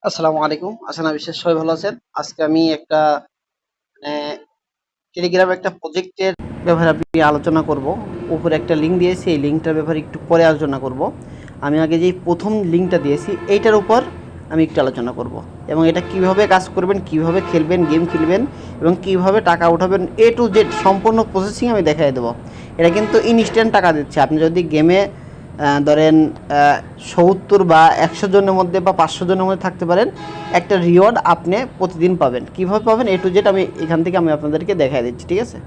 আসসালামু আলাইকুম। আশা না বিশ্বাস সবাই ভালো আছেন। আজকে আমি একটা মানে টেলিগ্রামে একটা প্রজেক্টের ব্যাপারে আমি আলোচনা করব। উপরে একটা লিঙ্ক দিয়েছি, এই লিঙ্কটার ব্যাপারে একটু পরে আলোচনা করব। আমি আগে যেই প্রথম লিঙ্কটা দিয়েছি এইটার উপর আমি একটু আলোচনা করব, এবং এটা কিভাবে কাজ করবেন, কিভাবে খেলবেন, গেম খেলবেন এবং কিভাবে টাকা উঠাবেন, A to Z সম্পূর্ণ প্রসেসিং আমি দেখাই দেবো। এটা কিন্তু ইনস্ট্যান্ট টাকা দিচ্ছে। আপনি যদি গেমে ধরেন 70 বা 100 জনের মধ্যে বা 500 জনের মধ্যে থাকতে পারেন, একটা রিওয়ার্ড আপনি প্রতিদিন পাবেন। কীভাবে পাবেন A to Z আমি এখান থেকে আমি আপনাদেরকে দেখাই দিচ্ছি, ঠিক আছে?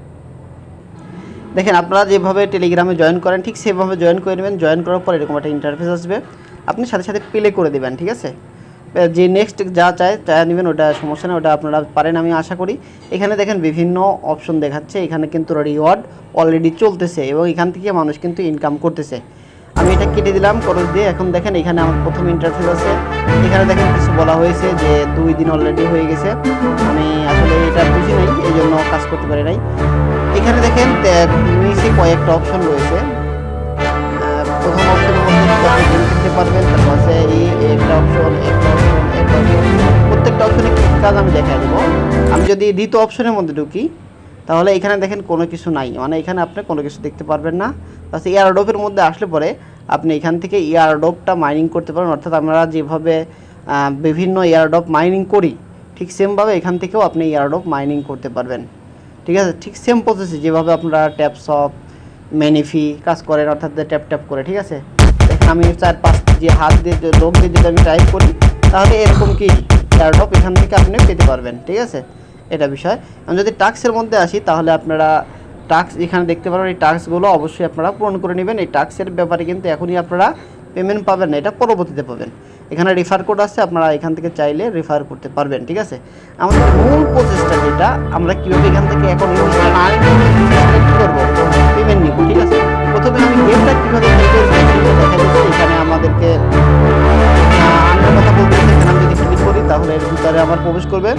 দেখেন, আপনারা যেভাবে টেলিগ্রামে জয়েন করেন ঠিক সেভাবে জয়েন করে নেবেন। জয়েন করার পর এরকম একটা ইন্টারফেস আসবে, আপনি সাথে সাথে প্লে করে দেবেন, ঠিক আছে? যে নেক্সট যা চায় নেবেন, ওটা সমস্যা না, ওটা আপনারা পারেন আমি আশা করি। এখানে দেখেন বিভিন্ন অপশন দেখাচ্ছে, এখানে কিন্তু রিওয়ার্ড অলরেডি চলতেছে এবং এখান থেকে মানুষ কিন্তু ইনকাম করতেছে। আমি এটা কেটে দিলাম খরচ দিয়ে। এখন দেখেন এখানে আমার প্রথম ইন্টারফেস আছে, এখানে দেখেন কিছু বলা হয়েছে যে 2 দিন অলরেডি হয়ে গেছে। আমি আসলে এটা বুঝি নাই, এই জন্য কাজ করতে পারি নাই। এখানে দেখেন নিচে কয়েকটা অপশন রয়েছে। প্রথম অপশনের মধ্যে আপনি গেম খেলতে পারবেন, তারপর আছে এই একটা অপশন, প্রত্যেকটা অপশনে কি কাজ আমি দেখাই দেবো। আমি যদি দ্বিতীয় অপশনের মধ্যে ঢুকি, তাহলে এখানে দেখেন কোনো কিছু নাই, মানে এখানে আপনি কোনো কিছু দেখতে পারবেন না। তাছাড়া এয়ারড্রপের মধ্যে আসলে পরে আপনি এখান থেকে এয়ারড্রপটা মাইনিং করতে পারেন, অর্থাৎ আমরা যেভাবে বিভিন্ন এয়ারড্রপ মাইনিং করি ঠিক সেমভাবে এখান থেকেও আপনি এয়ারড্রপ মাইনিং করতে পারবেন, ঠিক আছে? ঠিক সেম প্রসেসে যেভাবে আপনারা ট্যাপসপ ম্যানিফি কাজ করেন, অর্থাৎ ট্যাপ ট্যাপ করে, ঠিক আছে? দেখেন আমি 4-5 যে হাত দিয়ে লোক দিয়ে যদি আমি টাইপ করি, তাহলে এরকম কি এয়ারড্রপ এখান থেকে আপনি পেতে পারবেন, ঠিক আছে? এটা বিষয়। আমি যদি টাস্কের মধ্যে আসি, তাহলে আপনারা টাস্ক এখানে দেখতে পারেন। এই টাস্কগুলো অবশ্যই আপনারা পূরণ করে নেবেন। এই টাস্কের ব্যাপারে কিন্তু এখনই আপনারা পেমেন্ট পাবেন না, এটা পরবর্তীতে পাবেন। এখানে রেফার কোড আছে, আপনারা এখান থেকে চাইলে রেফার করতে পারবেন, ঠিক আছে? আমাদের মূল প্রসেসটা যেটা, আমরা কীভাবে এখান থেকে এখন কী করবো, পেমেন্ট নিব, ঠিক আছে? প্রথমে আমি গেমটা কীভাবে খেলতে দেখা যাচ্ছে এখানে আমাদেরকে আনার কথা বলতেছে। এখানে আমি যদি ক্লিক করি, তাহলে এর ভিতরে আমার প্রবেশ করবে।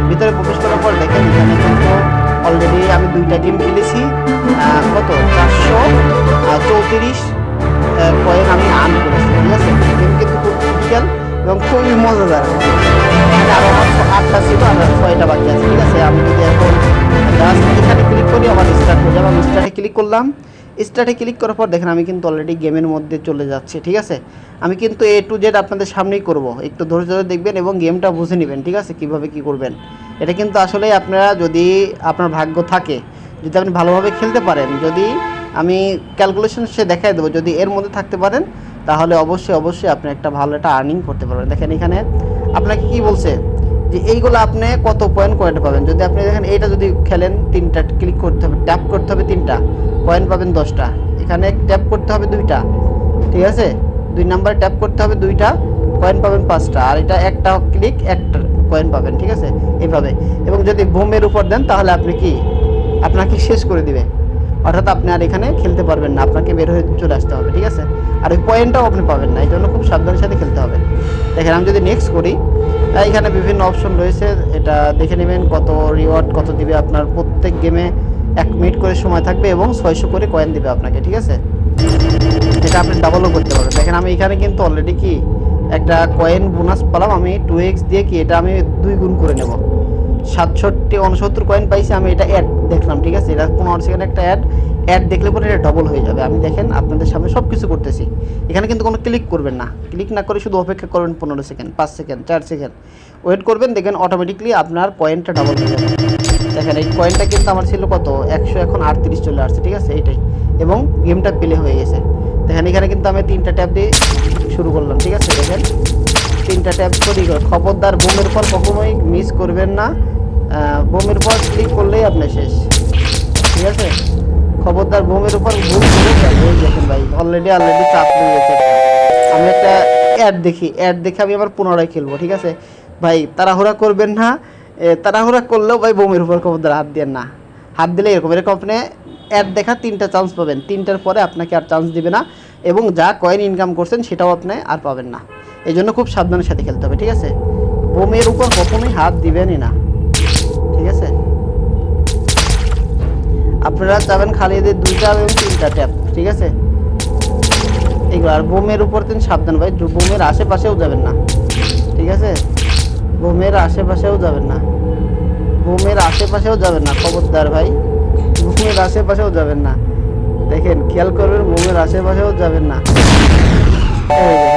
ভিতরে প্রবেশ করার পর দেখেন এখানে কিন্তু অলরেডি আমি 2টা গেম খেলেছি। কত 434 কয়েন আমি আর্ন করেছি, ঠিক আছে? গেম কিন্তু খুব ক্রিটিক্যাল এবং খুবই মজাদার। আরও আমার 8টা ছিল, আর 6টা বাকি আছে, ঠিক আছে? আমি যদি এখন জাস্ট এখানে ক্লিক করি, আমার স্টার্ট হয়ে যাবে। আমি স্টার্টে ক্লিক করলাম। স্টার্টে ক্লিক করার পর দেখেন আমি কিন্তু অলরেডি গেমের মধ্যে চলে যাচ্ছি, ঠিক আছে? আমি কিন্তু A to Z আপনাদের সামনেই করব, একটু ধৈর্য ধরে দেখবেন এবং গেমটা বুঝে নেবেন, ঠিক আছে? কীভাবে কী করবেন, এটা কিন্তু আসলে আপনারা যদি আপনার ভাগ্য থাকে, যদি আপনি ভালোভাবে খেলতে পারেন, যদি আমি ক্যালকুলেশন সে দেখাই দেবো, যদি এর মধ্যে থাকতে পারেন, তাহলে অবশ্যই অবশ্যই আপনি একটা ভালো একটা আর্নিং করতে পারবেন। দেখেন এখানে আপনাকে কি বলছে যে এইগুলো আপনি কত পয়েন্ট কয়েন পাবেন। যদি আপনি দেখেন এইটা যদি খেলেন, 3টা ক্লিক করতে হবে, ট্যাপ করতে হবে 3টা, কয়েন পাবেন 10টা। এখানে ট্যাপ করতে হবে 2টা, ঠিক আছে? 2 নাম্বারে ট্যাপ করতে হবে 2টা, কয়েন পাবেন 5টা। আর এটা একটা ক্লিক একটা কয়েন পাবেন, ঠিক আছে? এইভাবে। এবং যদি বোমের উপর দেন, তাহলে আপনি কি আপনাকে শেষ করে দিবে, অর্থাৎ আপনি আর এখানে খেলতে পারবেন না, আপনাকে বের হয়ে চলে আসতে হবে, ঠিক আছে? আর ওই পয়েন্টটাও আপনি পাবেন না, এই জন্য খুব সাবধানের সাথে খেলতে হবে। দেখেন আমি যদি নেক্সট করি, এখানে বিভিন্ন অপশন রয়েছে, এটা দেখে নেবেন কত রিওয়ার্ড কত দিবে। আপনার প্রত্যেক গেমে 1 মিনিট করে সময় থাকবে এবং 600 করে কয়েন দিবে আপনাকে, ঠিক আছে? এটা আপনি ডাবলও করতে পারবেন। দেখেন আমি এখানে কিন্তু অলরেডি কি একটা কয়েন বোনাস পেলাম, আমি 2x দিয়ে কি এটা আমি 2 গুণ করে নেব। 67-69 কয়েন পাইছি। আমি এটা অ্যাড দেখলাম, ঠিক আছে? এটা 15 সেকেন্ড একটা অ্যাড দেখলে পরে এটা ডবল হয়ে যাবে। আমি দেখেন আপনাদের সামনে সব কিছু করতেছি। এখানে কিন্তু কোনো ক্লিক করবেন না, ক্লিক না করে শুধু অপেক্ষা করবেন 15 সেকেন্ড, 5 সেকেন্ড, 4 সেকেন্ড ওয়েট করবেন। দেখেন অটোমেটিকলি আপনার কয়েনটা ডাবল হয়ে যাবে। দেখেন এই কয়েনটা কিন্তু আমার ছিল কত 100, এখন 38 চলে আসছে, ঠিক আছে? এইটাই, এবং গেমটা প্লে হয়ে গেছে। দেখেন এখানে কিন্তু আমি 3টা ট্যাপ দিয়ে শুরু করলাম, ঠিক আছে? দেখেন 3টা ট্যাপ করি। খবরদার বোমের পর কখনোই মিস করবেন না। বোমের পর ক্লিক করলেই আপনি শেষ, ঠিক আছে? খবরদার বোমের উপর ভুল করে দেখেন ভাই অলরেডি চাপ হয়ে গেছে। আমি একটা অ্যাড দেখে আমি আবার পুনরায় খেলবো, ঠিক আছে? ভাই তাড়াহুড়া করবেন না, তাড়াহুড়া করলেও ভাই বোমের উপর খবরদার হাত দেন না। হাত দিলে এরকম আপনি অ্যাড দেখা 3টা চান্স পাবেন, 3টার পরে আপনাকে আর চান্স দিবে না, এবং যা কয়েন ইনকাম করছেন সেটাও আপনি আর পাবেন না। এই জন্য খুব সাবধানের সাথে খেলতে হবে, ঠিক আছে? বোমের উপর কখনোই হাত দিবেনই না, ঠিক আছে? আপনারা যাবেন খালি এদের 2টা এবং 3টা ট্যাপ, ঠিক আছে? এইগুলো। আর বোমের উপর দিন সাবধান ভাই, বোমের আশেপাশেও যাবেন না, ঠিক আছে? ঘুমের আশেপাশেও যাবেন না, ঘুমের আশেপাশেও যাবেন না, খবরদার ভাই, ঘুমের আশেপাশেও যাবেন না। দেখেন খেয়াল করবেন, ঘুমের আশেপাশেও যাবেন না।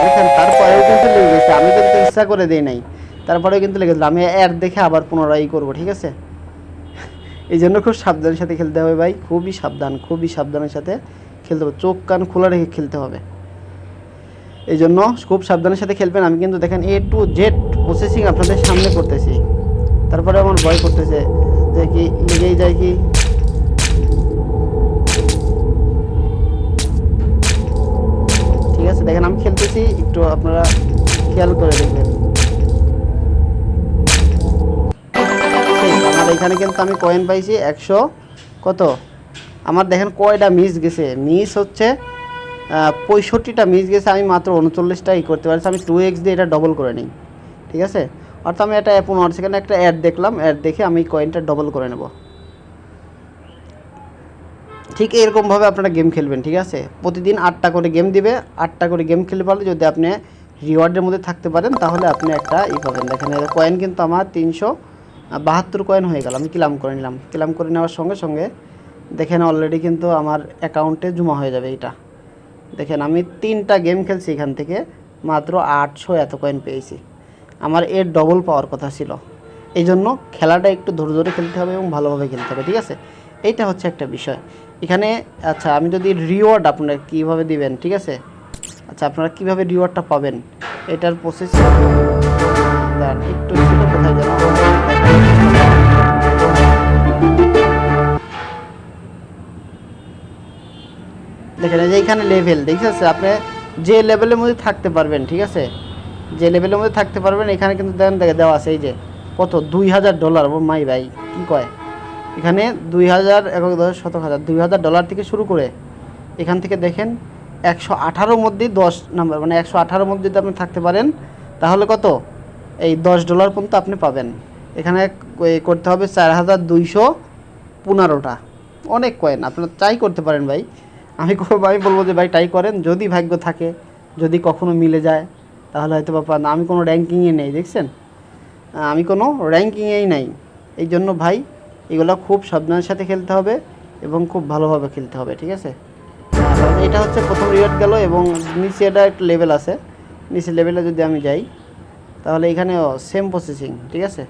দেখেন তারপরেও কিন্তু লেগে গেছে, আমি কিন্তু ইচ্ছা করে দিই নাই, তারপরেও কিন্তু লেগেছিল। আমি অ্যাড দেখে আবার পুনরায় করবো, ঠিক আছে? এই জন্য খুব সাবধানের সাথে খেলতে হবে ভাই, খুবই সাবধান, খুবই সাবধানের সাথে খেলতে হবে, চোখ কান খোলা রেখে খেলতে হবে। এই জন্য খুব সাবধানের সাথে খেলবেন। আমি কিন্তু দেখেন A to Z প্রসেসিং আপনাদের সামনে করতেছি, তারপরে আমার ভয় করতেছে যে কি লেগেই যায় কি। ঠিক আছে, দেখেন আমি খেলতেছি, একটু আপনারা খেয়াল করে দেখবেন। আমার এখানে কিন্তু আমি কয়েন পাইছি 100 কত, আমার দেখেন কয়টা মিস গেছে, মিস হচ্ছে 65টা মিস গেছে, আমি মাত্র 39টাই করতে পারছি। আমি 2x দিয়ে এটা ডবল করে নিই, ঠিক আছে? অর্থাৎ আমি এটা 15 সেকেন্ডে একটা অ্যাড দেখলাম, অ্যাড দেখে আমি কয়েনটা ডবল করে নেব। ঠিক এরকমভাবে আপনারা গেম খেলবেন, ঠিক আছে? প্রতিদিন 8টা করে গেম দিবে, 8টা করে গেম খেলতে পারলে যদি আপনি রিওয়ার্ডের মধ্যে থাকতে পারেন তাহলে আপনি একটা পাবেন। দেখেন কয়েন কিন্তু আমার 372 কয়েন হয়ে গেল। আমি ক্লেম করে নিলাম, ক্লেম করে নেওয়ার সঙ্গে সঙ্গে দেখেন অলরেডি কিন্তু আমার অ্যাকাউন্টে জমা হয়ে যাবে এটা। দেখেন আমি 3টা গেম খেলছি, এখান থেকে মাত্র 800 এত কয়েন পেয়েছি। আমার এর ডবল পাওয়ার কথা ছিল। এই জন্য খেলাটা একটু ধরে ধরে খেলতে হবে এবং ভালোভাবে খেলতে হবে, ঠিক আছে? এইটা হচ্ছে একটা বিষয় এখানে। আচ্ছা, আমি যদি রিওয়ার্ড আপনারা কীভাবে দিবেন, ঠিক আছে? আচ্ছা, আপনারা কীভাবে রিওয়ার্ডটা পাবেন এটার প্রসেস একটু ছিল, কোথায় যেন দেখেন এই যে এইখানে লেভেল দেখেছে, আপনি যে লেভেলের মধ্যে থাকতে পারবেন, ঠিক আছে? যে লেভেলের মধ্যে থাকতে পারবেন এখানে কিন্তু দেন দেওয়া আছে, এই যে কত $2000। ও মাই ভাই কী কয়, এখানে 2000 এবং 10 $1,000 $2000 থেকে শুরু করে এখান থেকে দেখেন 118 মধ্যেই 10 নাম্বার, মানে 118 মধ্যে যদি আপনি থাকতে পারেন তাহলে কত এই $10 পর্যন্ত আপনি পাবেন। এখানে করতে হবে 4215টা, অনেক কয়েন, আপনারা ট্রাই করতে পারেন ভাই। আমি বলবো যে ভাই ট্রাই করেন, যদি ভাগ্য থাকে, যদি কখনো মিলে যায় তাহলে হয়তো পান। আমি কোনো র্যাঙ্কিংয়ে নেই, দেখছেন আমি কোনো র্যাঙ্কিংয়েই নাই। এই জন্য ভাই এগুলো খুব সাবধানের সাথে খেলতে হবে এবং খুব ভালোভাবে খেলতে হবে, ঠিক আছে? এটা হচ্ছে প্রথম রিওয়ার্ড গেল, এবং নিচে এটা একটা লেভেল আছে, নিচে লেভেলে যদি আমি যাই তাহলে এখানেও সেম প্রসেসিং, ঠিক আছে?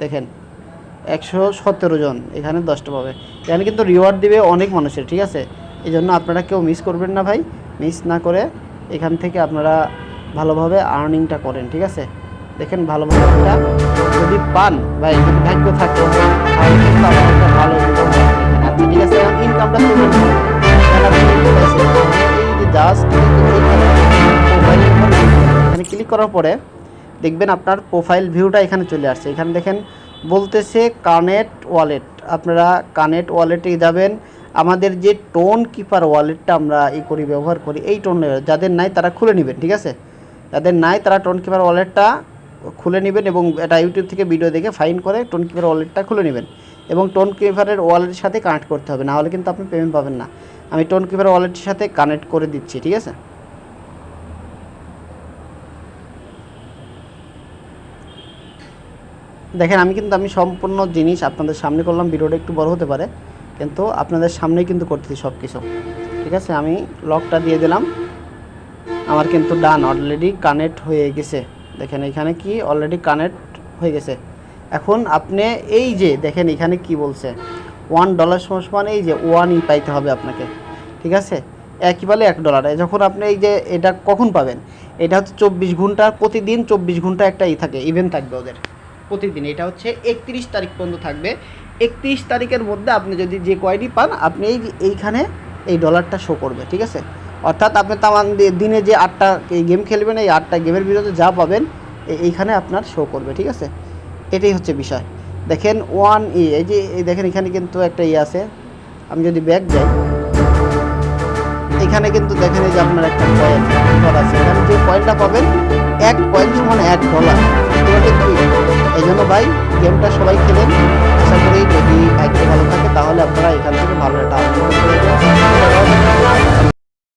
দেখেন 117 জন, এখানে 10টা পাবে। এখানে কিন্তু রিওয়ার্ড দিবে অনেক মানুষের, ঠিক আছে? এই জন্য আপনারা কেউ মিস করবেন না ভাই, মিস না করে এখান থেকে আপনারা ভালোভাবে আর্নিংটা করেন, ঠিক আছে? দেখেন ভালোভাবে এটা যদি পান ভাই, যদি ভাগ্য থাকে তাহলে কিন্তু আপনার একটা ভালো ইনকাম। আচ্ছা ঠিক আছে, ইনকামটা তুলবেন এই যে জাস্ট এখানে ক্লিক করার পরে দেখবেন আপনার প্রোফাইল ভিউটা এখানে চলে আসছে। এখানে দেখেন বলতেছে কানেক্ট ওয়ালেট, আপনারা কানেক্ট ওয়ালেটে যাবেন। আমাদের যে টোন কিপার ওয়ালেটটা আমরা করি, ব্যবহার করি, এই টোন যাদের নাই তারা খুলে নেবেন, ঠিক আছে? যাদের নাই তারা টোন কিপার ওয়ালেটটা খুলে নেবেন এবং এটা ইউটিউব থেকে ভিডিও দেখে ফাইন করে টোন কিপার ওয়ালেটটা খুলে নেবেন এবং টোন কিপারের ওয়ালেটের সাথে কানেক্ট করতে হবে, নাহলে কিন্তু আপনি পেমেন্ট পাবেন না। আমি টোন কিপার ওয়ালেটের সাথে কানেক্ট করে দিচ্ছি, ঠিক আছে? দেখেন আমি সম্পূর্ণ জিনিস আপনাদের সামনে করলাম, ভিডিওটা একটু বড় হতে পারে কিন্তু আপনাদের সামনেই কিন্তু করতেছি সব কিছু, ঠিক আছে? আমি লকটা দিয়ে দিলাম, আমার কিন্তু ডান অলরেডি কানেক্ট হয়ে গেছে। দেখেন এখানে কি অলরেডি কানেক্ট হয়ে গেছে। এখন আপনি এই যে দেখেন এখানে কি বলছে $1 সমান এই যে 1 পাইতে হবে আপনাকে, ঠিক আছে? একই বলে $1। যখন আপনি এই যে এটা কখন পাবেন, এটা হচ্ছে 24 ঘন্টা, প্রতিদিন 24 ঘন্টা একটা থাকে, ইভেন্ট থাকবে ওদের প্রতিদিন। এটা হচ্ছে 31 তারিখ পর্যন্ত থাকবে। 31 তারিখের মধ্যে আপনি যদি যে কয়েনই পান আপনি এইখানে এই ডলারটা শো করবে, ঠিক আছে? অর্থাৎ আপনি তামান দিনে যে 8টা গেম খেলবেন, এই 8টা গেমের ভিতরে যা পাবেন এইখানে আপনার শো করবে, ঠিক আছে? এটাই হচ্ছে বিষয়। দেখেন এই যে দেখেন এখানে কিন্তু একটা আছে, আমি যদি ব্যাক যাই এখানে কিন্তু দেখেন এই যে আপনার একটা কয়েন আছে, এখানে যে কয়েনটা পাবেন 1 কয়েন সমান $1। এই জন্য ভাই গেমটা সবাই খেলেন। আশা করি যদি ভাগ্য ভালো থাকে তাহলে আপনারা এখান থেকে ভালো একটা